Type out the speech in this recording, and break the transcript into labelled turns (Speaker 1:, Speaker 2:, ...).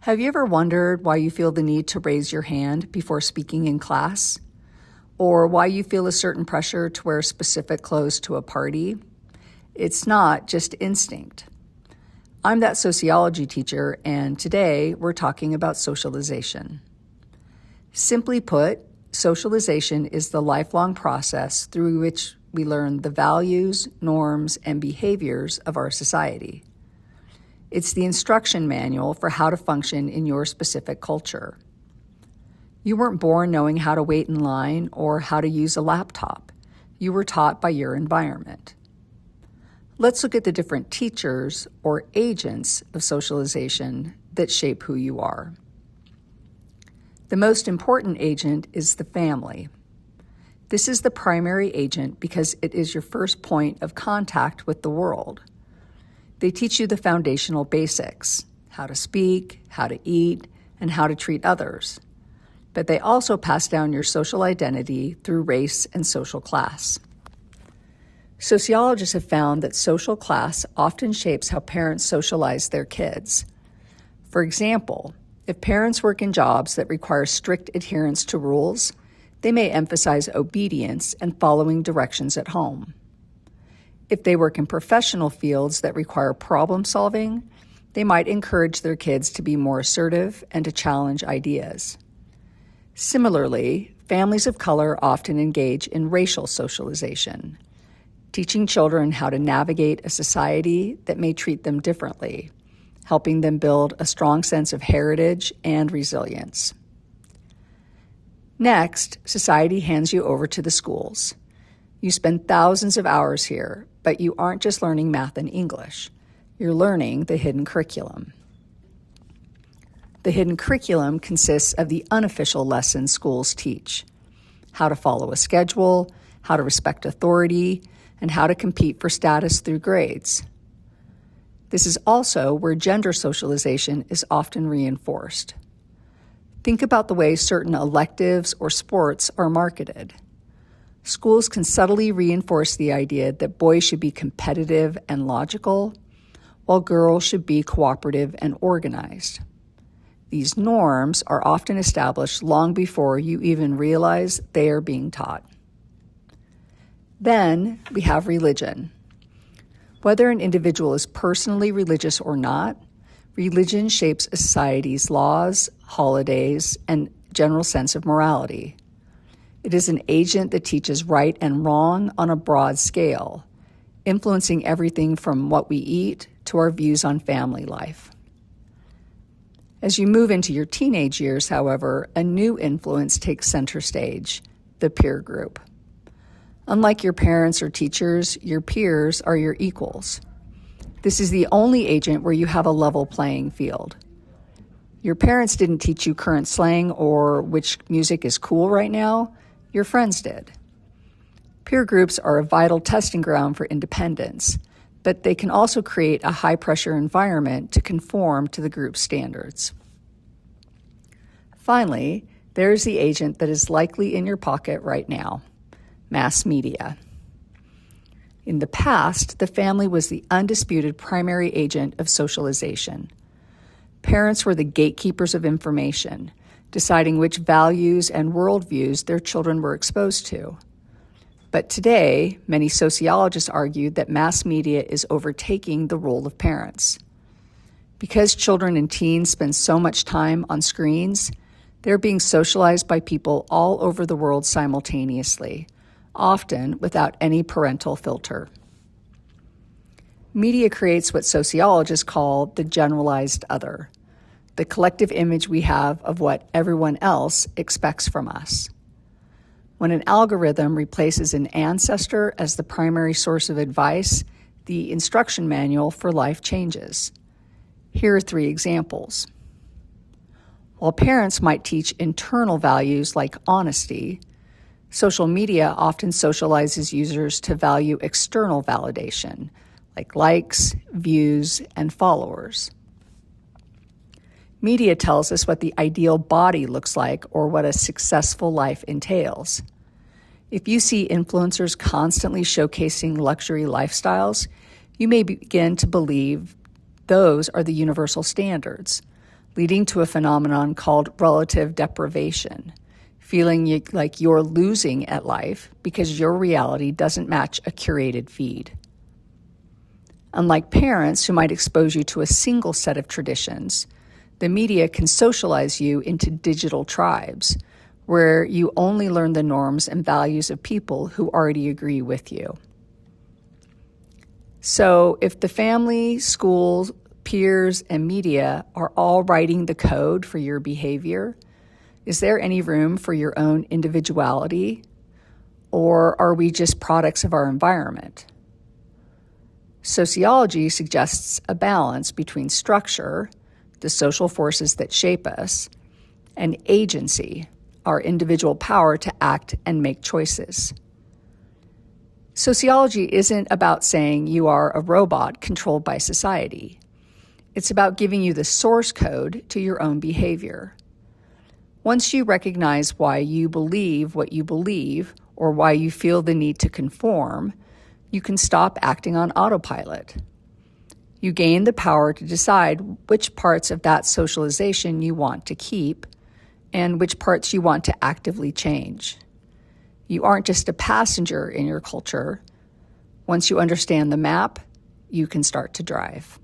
Speaker 1: Have you ever wondered why you feel the need to raise your hand before speaking in class? Or why you feel a certain pressure to wear specific clothes to a party? It's not just instinct. I'm that sociology teacher, and today we're talking about socialization. Simply put, socialization is the lifelong process through which we learn the values, norms, and behaviors of our society. It's the instruction manual for how to function in your specific culture. You weren't born knowing how to wait in line or how to use a laptop. You were taught by your environment. Let's look at the different teachers or agents of socialization that shape who you are. The most important agent is the family. This is the primary agent because it is your first point of contact with the world. They teach you the foundational basics, how to speak, how to eat, and how to treat others. But they also pass down your social identity through race and social class. Sociologists have found that social class often shapes how parents socialize their kids. For example, if parents work in jobs that require strict adherence to rules, they may emphasize obedience and following directions at home. If they work in professional fields that require problem solving, they might encourage their kids to be more assertive and to challenge ideas. Similarly, families of color often engage in racial socialization, teaching children how to navigate a society that may treat them differently, helping them build a strong sense of heritage and resilience. Next, society hands you over to the schools. You spend thousands of hours here, but you aren't just learning math and English. You're learning the hidden curriculum. The hidden curriculum consists of the unofficial lessons schools teach: how to follow a schedule, how to respect authority, and how to compete for status through grades. This is also where gender socialization is often reinforced. Think about the way certain electives or sports are marketed. Schools can subtly reinforce the idea that boys should be competitive and logical, while girls should be cooperative and organized. These norms are often established long before you even realize they are being taught. Then we have religion. Whether an individual is personally religious or not, religion shapes a society's laws, holidays, and general sense of morality. It is an agent that teaches right and wrong on a broad scale, influencing everything from what we eat to our views on family life. As you move into your teenage years, however, a new influence takes center stage: the peer group. Unlike your parents or teachers, your peers are your equals. This is the only agent where you have a level playing field. Your parents didn't teach you current slang or which music is cool right now. Your friends did. Peer groups are a vital testing ground for independence, but they can also create a high-pressure environment to conform to the group's standards. Finally, there is the agent that is likely in your pocket right now: mass media. In the past, the family was the undisputed primary agent of socialization. Parents were the gatekeepers of information, deciding which values and worldviews their children were exposed to. But today, many sociologists argue that mass media is overtaking the role of parents. Because children and teens spend so much time on screens, they're being socialized by people all over the world simultaneously, often without any parental filter. Media creates what sociologists call the generalized other, the collective image we have of what everyone else expects from us. When an algorithm replaces an ancestor as the primary source of advice, the instruction manual for life changes. Here are 3 examples. While parents might teach internal values like honesty, social media often socializes users to value external validation, like likes, views, and followers. Media tells us what the ideal body looks like or what a successful life entails. If you see influencers constantly showcasing luxury lifestyles, you may begin to believe those are the universal standards, leading to a phenomenon called relative deprivation, feeling like you're losing at life because your reality doesn't match a curated feed. Unlike parents who might expose you to a single set of traditions, the media can socialize you into digital tribes, where you only learn the norms and values of people who already agree with you. So if the family, schools, peers, and media are all writing the code for your behavior, is there any room for your own individuality? Or are we just products of our environment? Sociology suggests a balance between structure, the social forces that shape us, and agency, our individual power to act and make choices. Sociology isn't about saying you are a robot controlled by society. It's about giving you the source code to your own behavior. Once you recognize why you believe what you believe or why you feel the need to conform, you can stop acting on autopilot. You gain the power to decide which parts of that socialization you want to keep and which parts you want to actively change. You aren't just a passenger in your culture. Once you understand the map, you can start to drive.